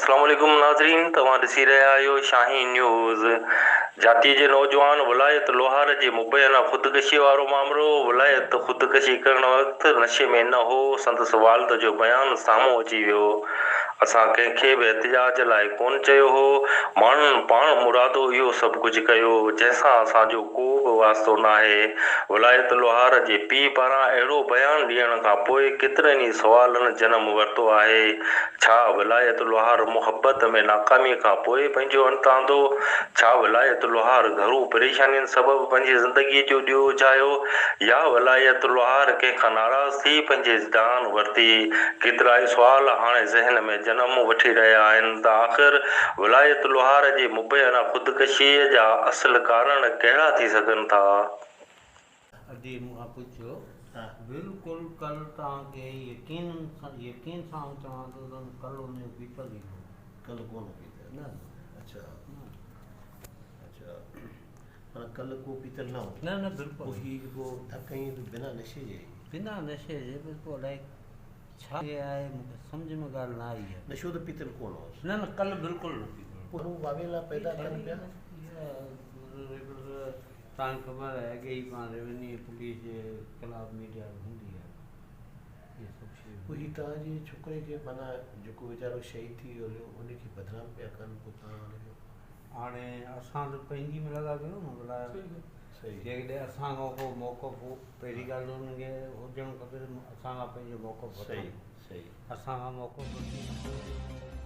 अस्सलाम वालेकुम नाज़रीन, तव्हां ॾिसी रहिया आहियो शाहीन न्यूज़। जातीअ जे नौजवान विलायत लोहार जे मुबैना ख़ुदकुशी वारो मामिलो। विलायत ख़ुदकुशी करण वक़्तु नशे में न हो, संदसि वालिद जो बयानु साम्हूं अची वियो। असां कंहिंखे बि एहतिजाज लाइ कोन चयो हो, माण्हुनि पाण मुरादो इहो सभु कुझु कयो जंहिंसां असांजो को बि वास्तो न आहे। विलायत लोहार जे पीउ पारां अहिड़ो बयानु ॾियण खां पोइ केतिरनि ई सुवालनि जनमु वरितो आहे। छा विलायत लोहार मुहबत में नाकामीअ खां पोइ पंहिंजो अंतु आंदो? छा विलायत लोहार घरू परेशानियुनि सबबि पंहिंजी ज़िंदगीअ जो ॾियो विझायो, या विलायत लोहार कंहिंखां नाराज़ थी पंहिंजी जान वरिती? केतिरा ई सुवाल हाणे ज़हन में जनमु वठी रहिया आहिनि त आख़िर विलायत लोहार जे मुबैना ख़ुदकुशीअ जा असुल कारण कहिड़ा थी सघनि था? अॼु मूंखां पुछियो बिल्कुलु कल तव्हांखे यकीन सां चवां थो त कल हुन जो पीतल ई हो, कल कोन पीतल न। अच्छा अच्छा, माना कल को पीतल न हो? न बिल्कुलु ही वो थकई बिना नशे जे? बिना नशे जे बिल्कुलु अलाए छा आहे, मूंखे सम्झ में ॻाल्हि न आई आहे। नशो त पीतल कोन हो? न कल बिल्कुलु न पीतल। पोइ हू वावेला पैदा कनि पिया? तव्हांखे ख़बर आहे अॻे ई पाण रेवेन्यू पुलिस जे ख़िलाफ़ु मीडिया हूंदी आहे इहे सभु शयूं। पोइ हीउ तव्हांजे छोकिरे खे माना जेको वीचारो शहीद थी वियो उनखे बदनाम पिया कनि, पोइ तव्हां हाणे असां त पंहिंजी में लॻा पियो न बुलायो। सही, जेकॾहिं असांखां को मौक़फ़ हो, पहिरीं ॻाल्हि हुनखे हुजणु खपे असां खां पंहिंजो मौक़फ़ वठो। सही सही, असां खां मौक़फ़ वठी